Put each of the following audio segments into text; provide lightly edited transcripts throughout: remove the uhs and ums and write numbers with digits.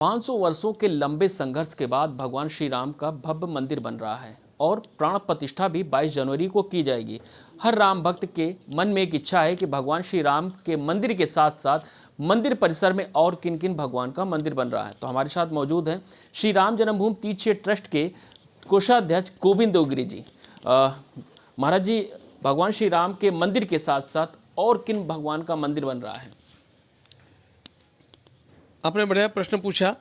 500 वर्षों के लंबे संघर्ष के बाद भगवान श्री राम का भव्य मंदिर बन रहा है और प्राण प्रतिष्ठा भी 22 जनवरी को की जाएगी। हर राम भक्त के मन में एक इच्छा है कि भगवान श्री राम के मंदिर के साथ साथ मंदिर परिसर में और किन किन भगवान का मंदिर बन रहा है। तो हमारे साथ मौजूद हैं श्री राम जन्मभूमि तीर्थ क्षेत्र ट्रस्ट के कोषाध्यक्ष गोविंद देवगिरी जी। महाराज जी, भगवान श्री राम के मंदिर के साथ साथ और किन भगवान का मंदिर बन रहा है? आपने बढ़िया प्रश्न पूछा।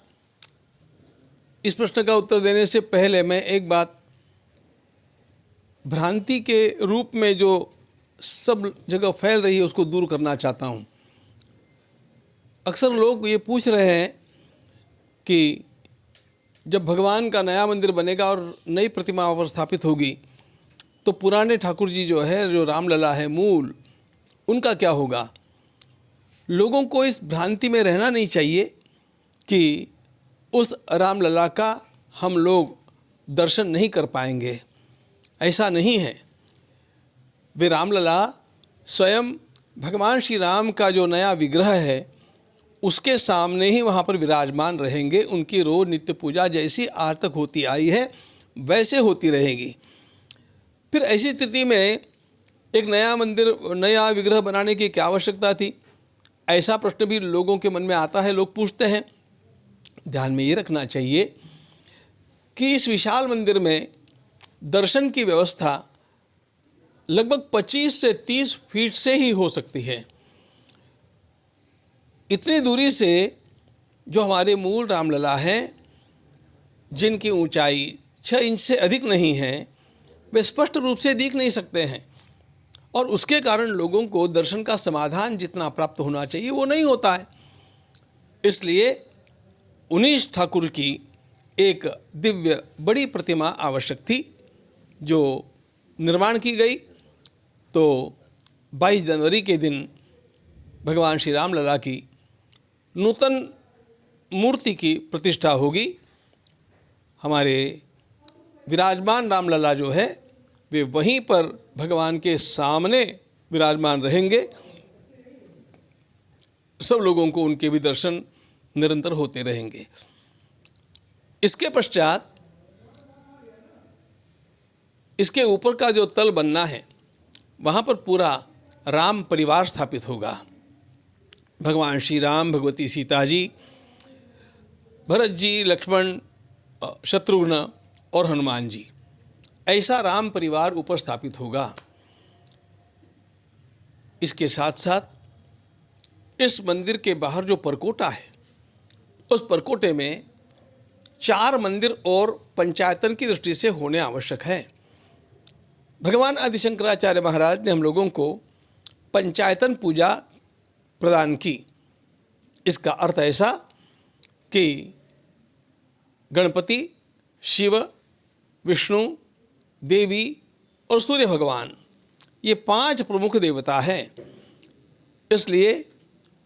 इस प्रश्न का उत्तर देने से पहले मैं एक बात भ्रांति के रूप में जो सब जगह फैल रही है उसको दूर करना चाहता हूँ। अक्सर लोग ये पूछ रहे हैं कि जब भगवान का नया मंदिर बनेगा और नई प्रतिमा वहाँ पर स्थापित होगी तो पुराने ठाकुर जी जो है, जो रामलला है मूल, उनका क्या होगा। लोगों को इस भ्रांति में रहना नहीं चाहिए कि उस रामलला का हम लोग दर्शन नहीं कर पाएंगे। ऐसा नहीं है। वे रामलला स्वयं भगवान श्री राम का जो नया विग्रह है उसके सामने ही वहाँ पर विराजमान रहेंगे। उनकी रोज नित्य पूजा जैसी आज तक होती आई है वैसे होती रहेगी। फिर ऐसी स्थिति में एक नया मंदिर, नया विग्रह बनाने की क्या आवश्यकता थी? ऐसा प्रश्न भी लोगों के मन में आता है, लोग पूछते हैं। ध्यान में ये रखना चाहिए कि इस विशाल मंदिर में दर्शन की व्यवस्था लगभग 25 से 30 फीट से ही हो सकती है। इतनी दूरी से जो हमारे मूल रामलला हैं, जिनकी ऊंचाई 6 इंच से अधिक नहीं है, वे स्पष्ट रूप से दिख नहीं सकते हैं और उसके कारण लोगों को दर्शन का समाधान जितना प्राप्त होना चाहिए वो नहीं होता है। इसलिए 19 ठाकुर की एक दिव्य बड़ी प्रतिमा आवश्यक थी जो निर्माण की गई। तो 22 जनवरी के दिन भगवान श्री रामलला की नूतन मूर्ति की प्रतिष्ठा होगी। हमारे विराजमान रामलला जो है वे वहीं पर भगवान के सामने विराजमान रहेंगे। सब लोगों को उनके भी दर्शन निरंतर होते रहेंगे। इसके पश्चात इसके ऊपर का जो तल बनना है वहाँ पर पूरा राम परिवार स्थापित होगा। भगवान श्री राम, भगवती सीता जी, भरत जी, लक्ष्मण, शत्रुघ्न और हनुमान जी, ऐसा राम परिवार ऊपर स्थापित होगा। इसके साथ साथ इस मंदिर के बाहर जो परकोटा है उस परकोटे में 4 मंदिर और पंचायतन की दृष्टि से होने आवश्यक है। भगवान आदि शंकराचार्य महाराज ने हम लोगों को पंचायतन पूजा प्रदान की। इसका अर्थ ऐसा कि गणपति, शिव, विष्णु, देवी और सूर्य भगवान, ये 5 प्रमुख देवता हैं। इसलिए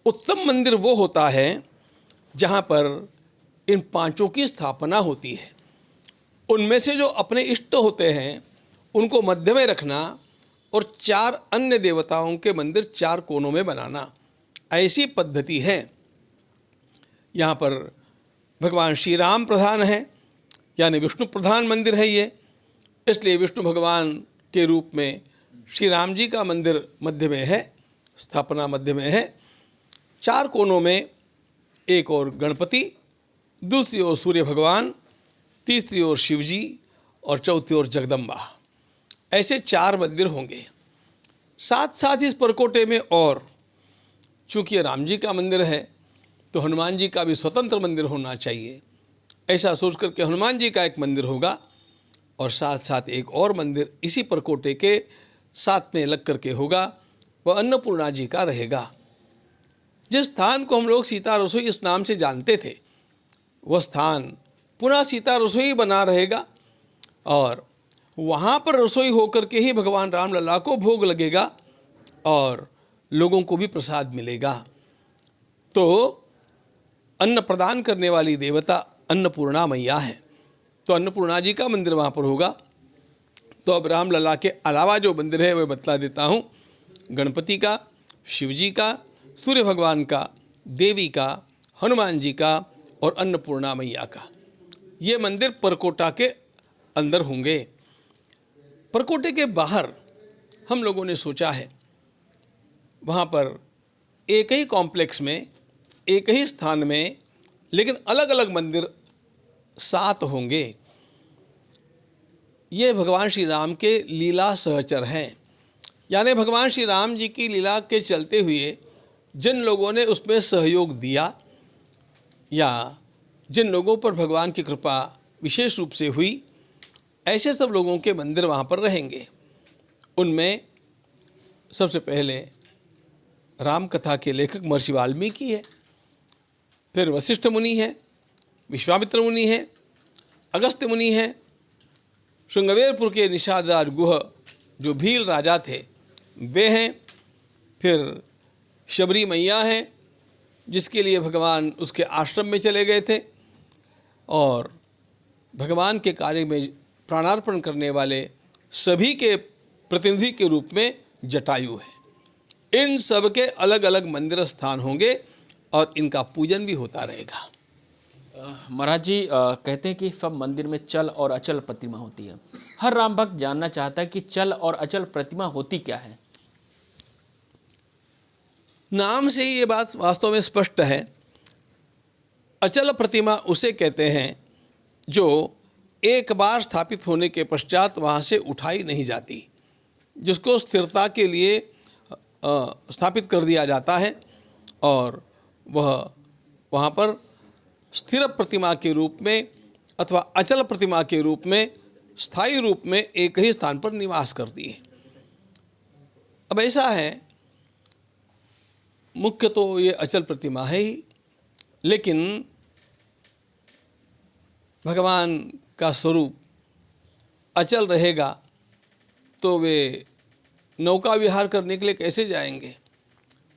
उत्तम मंदिर वो होता है जहाँ पर इन 5 की स्थापना होती है। उनमें से जो अपने इष्ट होते हैं उनको मध्य में रखना और 4 अन्य देवताओं के मंदिर 4 कोनों में बनाना, ऐसी पद्धति है। यहाँ पर भगवान श्री राम प्रधान है, यानी विष्णु प्रधान मंदिर है ये। इसलिए विष्णु भगवान के रूप में श्री राम जी का मंदिर मध्य में है, स्थापना मध्य में है। 4 कोनों में एक ओर गणपति, दूसरी ओर सूर्य भगवान, तीसरी ओर शिव जी और चौथी ओर जगदम्बा, ऐसे 4 मंदिर होंगे। साथ साथ इस परकोटे में और चूँकि राम जी का मंदिर है तो हनुमान जी का भी स्वतंत्र मंदिर होना चाहिए। ऐसा सोच कर के हनुमान जी का एक मंदिर होगा और साथ साथ एक और मंदिर इसी परकोटे के साथ में लग करके होगा, वह अन्नपूर्णा जी का रहेगा। जिस स्थान को हम लोग सीता रसोई इस नाम से जानते थे वह स्थान पुनः सीता रसोई बना रहेगा और वहाँ पर रसोई होकर के ही भगवान रामलला को भोग लगेगा और लोगों को भी प्रसाद मिलेगा। तो अन्न प्रदान करने वाली देवता अन्नपूर्णा मैया है, तो अन्नपूर्णा जी का मंदिर वहाँ पर होगा। तो अब रामलला के अलावा जो मंदिर है वह बतला देता हूँ। गणपति का, शिव जी का, सूर्य भगवान का, देवी का, हनुमान जी का और अन्नपूर्णा मैया का। ये मंदिर परकोटा के अंदर होंगे। परकोटे के बाहर हम लोगों ने सोचा है वहाँ पर एक ही कॉम्प्लेक्स में, एक ही स्थान में, लेकिन अलग अलग मंदिर 7 होंगे। ये भगवान श्री राम के लीला सहचर हैं, यानी भगवान श्री राम जी की लीला के चलते हुए जिन लोगों ने उसमें सहयोग दिया या जिन लोगों पर भगवान की कृपा विशेष रूप से हुई, ऐसे सब लोगों के मंदिर वहाँ पर रहेंगे। उनमें सबसे पहले राम कथा के लेखक महर्षि वाल्मीकि है, फिर वशिष्ठ मुनि है, विश्वामित्र मुनि है, अगस्त्य मुनि है, श्रृंगवेरपुर के निषाद राज गुह जो भील राजा थे वे हैं, फिर शबरी मैया हैं जिसके लिए भगवान उसके आश्रम में चले गए थे, और भगवान के कार्य में प्राणार्पण करने वाले सभी के प्रतिनिधि के रूप में जटायु है। इन सब के अलग अलग मंदिर स्थान होंगे और इनका पूजन भी होता रहेगा। महाराज जी कहते हैं कि सब मंदिर में चल और अचल प्रतिमा होती है। हर राम भक्त जानना चाहता है कि चल और अचल प्रतिमा होती क्या है। नाम से ही ये बात वास्तव में स्पष्ट है। अचल प्रतिमा उसे कहते हैं जो एक बार स्थापित होने के पश्चात वहाँ से उठाई नहीं जाती, जिसको स्थिरता के लिए स्थापित कर दिया जाता है और वह वहाँ पर स्थिर प्रतिमा के रूप में अथवा अचल प्रतिमा के रूप में स्थायी रूप में एक ही स्थान पर निवास करती है। अब ऐसा है, मुख्य तो ये अचल प्रतिमा है ही, लेकिन भगवान का स्वरूप अचल रहेगा तो वे नौका विहार करने के लिए कैसे जाएंगे?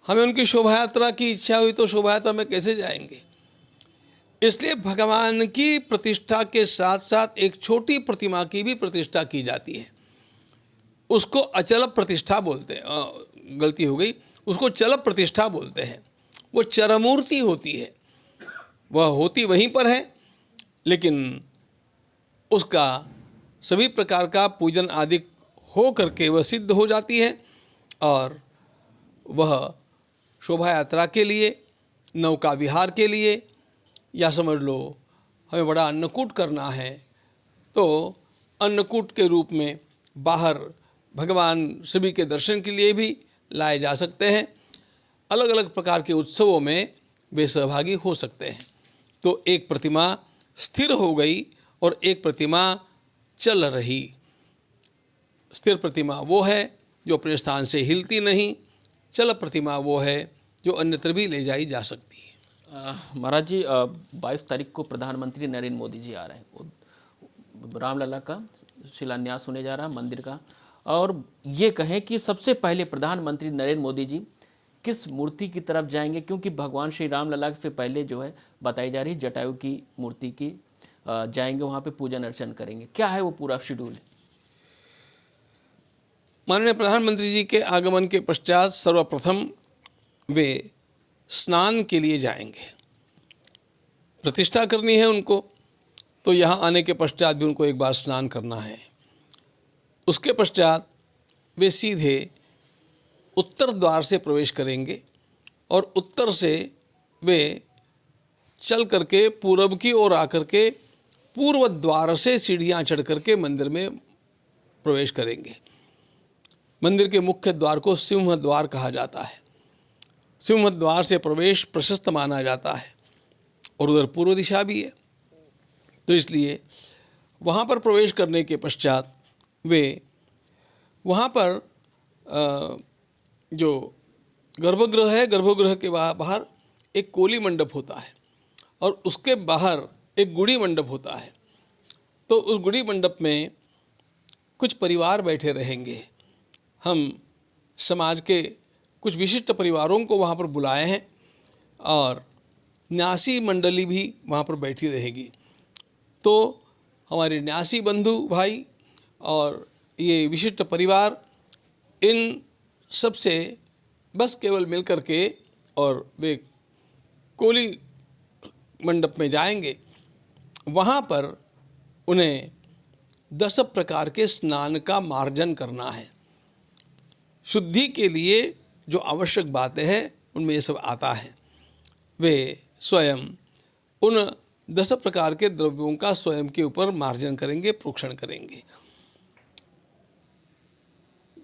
हमें उनकी शोभा यात्रा की इच्छा हुई तो शोभा यात्रा में कैसे जाएंगे? इसलिए भगवान की प्रतिष्ठा के साथ साथ एक छोटी प्रतिमा की भी प्रतिष्ठा की जाती है। उसको अचल प्रतिष्ठा बोलते हैं, गलती हो गई, उसको चल प्रतिष्ठा बोलते हैं। वो चरमूर्ति होती है, वह होती वहीं पर है, लेकिन उसका सभी प्रकार का पूजन आदि हो करके वह सिद्ध हो जाती है और वह शोभा यात्रा के लिए, नौका विहार के लिए, या समझ लो हमें बड़ा अन्नकूट करना है तो अन्नकूट के रूप में बाहर भगवान सभी के दर्शन के लिए भी लाए जा सकते हैं। अलग अलग प्रकार के उत्सवों में वे सहभागी हो सकते हैं। तो एक प्रतिमा स्थिर हो गई और एक प्रतिमा चल रही। स्थिर प्रतिमा वो है जो अपने स्थान से हिलती नहीं, चल प्रतिमा वो है जो अन्यत्र भी ले जाई जा सकती है। महाराज जी 22 तारीख को प्रधानमंत्री नरेंद्र मोदी जी आ रहे हैं। रामलला का शिलान्यास होने जा रहा है मंदिर का, और ये कहें कि सबसे पहले प्रधानमंत्री नरेंद्र मोदी जी किस मूर्ति की तरफ जाएंगे? क्योंकि भगवान श्री रामलला से पहले जो है बताई जा रही जटायु की मूर्ति की जाएंगे, वहाँ पे पूजन अर्चन करेंगे। क्या है वो पूरा शेड्यूल? माननीय प्रधानमंत्री जी के आगमन के पश्चात सर्वप्रथम वे स्नान के लिए जाएंगे। प्रतिष्ठा करनी है उनको, तो यहाँ आने के पश्चात भी उनको एक बार स्नान करना है। उसके पश्चात वे सीधे उत्तर द्वार से प्रवेश करेंगे और उत्तर से वे चल करके पूरब की ओर आकर के पूर्व द्वार से सीढ़ियाँ चढ़ करके मंदिर में प्रवेश करेंगे। मंदिर के मुख्य द्वार को सिंह द्वार कहा जाता है। सिंह द्वार से प्रवेश प्रशस्त माना जाता है और उधर पूर्व दिशा भी है, तो इसलिए वहाँ पर प्रवेश करने के पश्चात वे वहाँ पर जो गर्भगृह है, गर्भगृह के बाहर एक कोली मंडप होता है और उसके बाहर एक गुड़ी मंडप होता है। तो उस गुड़ी मंडप में कुछ परिवार बैठे रहेंगे। हम समाज के कुछ विशिष्ट परिवारों को वहाँ पर बुलाए हैं और न्यासी मंडली भी वहाँ पर बैठी रहेगी। तो हमारे न्यासी बंधु भाई और ये विशिष्ट परिवार, इन सब से बस केवल मिल कर के और वे कोली मंडप में जाएंगे, वहाँ पर उन्हें 10 प्रकार के स्नान का मार्जन करना है। शुद्धि के लिए जो आवश्यक बातें हैं उनमें ये सब आता है। वे स्वयं उन 10 प्रकार के द्रव्यों का स्वयं के ऊपर मार्जन करेंगे, प्रोक्षण करेंगे।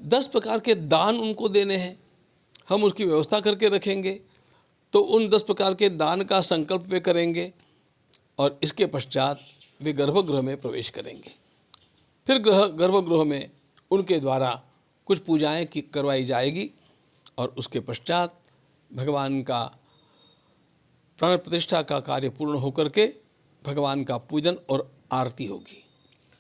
10 प्रकार के दान उनको देने हैं, हम उसकी व्यवस्था करके रखेंगे। तो उन 10 प्रकार के दान का संकल्प वे करेंगे और इसके पश्चात वे गर्भगृह में प्रवेश करेंगे। फिर गर्भगृह में उनके द्वारा कुछ पूजाएं करवाई जाएगी और उसके पश्चात भगवान का प्राण प्रतिष्ठा का कार्य पूर्ण होकर के भगवान का पूजन और आरती होगी।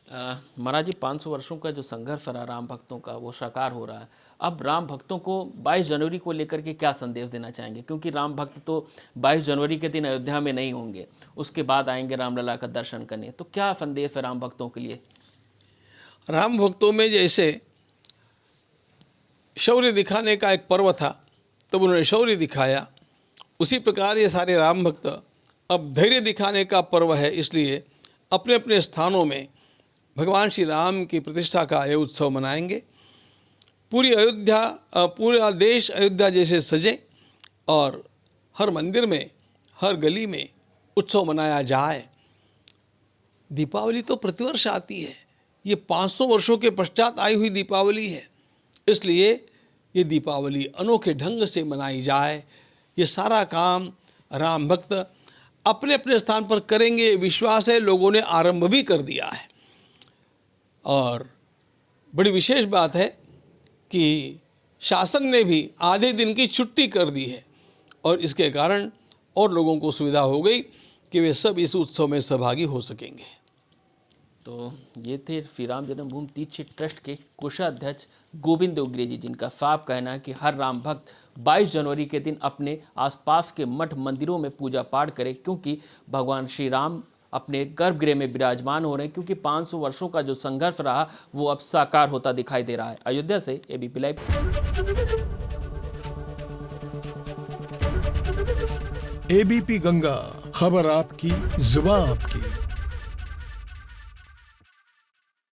महाराज जी, 500 वर्षों का जो संघर्ष रहा राम भक्तों का, वो साकार हो रहा है। अब राम भक्तों को 22 जनवरी को लेकर के क्या संदेश देना चाहेंगे? क्योंकि राम भक्त तो 22 जनवरी के दिन अयोध्या में नहीं होंगे, उसके बाद आएंगे रामलला का दर्शन करने। तो क्या संदेश है राम भक्तों के लिए? राम भक्तों में जैसे शौर्य दिखाने का एक पर्व था, तब उन्होंने शौर्य दिखाया, उसी प्रकार ये सारे राम भक्त अब धैर्य दिखाने का पर्व है, इसलिए अपने अपने स्थानों में भगवान श्री राम की प्रतिष्ठा का यह उत्सव मनाएंगे। पूरी अयोध्या, पूरा देश अयोध्या जैसे सजे और हर मंदिर में, हर गली में उत्सव मनाया जाए। दीपावली तो प्रतिवर्ष आती है, ये 500 वर्षों के पश्चात आई हुई दीपावली है, इसलिए ये दीपावली अनोखे ढंग से मनाई जाए। ये सारा काम राम भक्त अपने अपने स्थान पर करेंगे, विश्वास है। लोगों ने आरंभ भी कर दिया है और बड़ी विशेष बात है कि शासन ने भी आधे दिन की छुट्टी कर दी है और इसके कारण और लोगों को सुविधा हो गई कि वे सब इस उत्सव में सहभागी हो सकेंगे। तो ये थे श्री राम जन्मभूमि तीर्थ क्षेत्र ट्रस्ट के कोषाध्यक्ष गोविंद उग्रे जी, जिनका साफ कहना है कि हर राम भक्त 22 जनवरी के दिन अपने आसपास के मठ मंदिरों में पूजा पाठ करे, क्योंकि भगवान श्री राम अपने गर्भगृह में विराजमान हो रहे हैं। क्योंकि 500 वर्षों का जो संघर्ष रहा वो अब साकार होता दिखाई दे रहा है। अयोध्या से एबीपी लाइव। एबीपी गंगा, खबर आपकी, जुबान आपकी।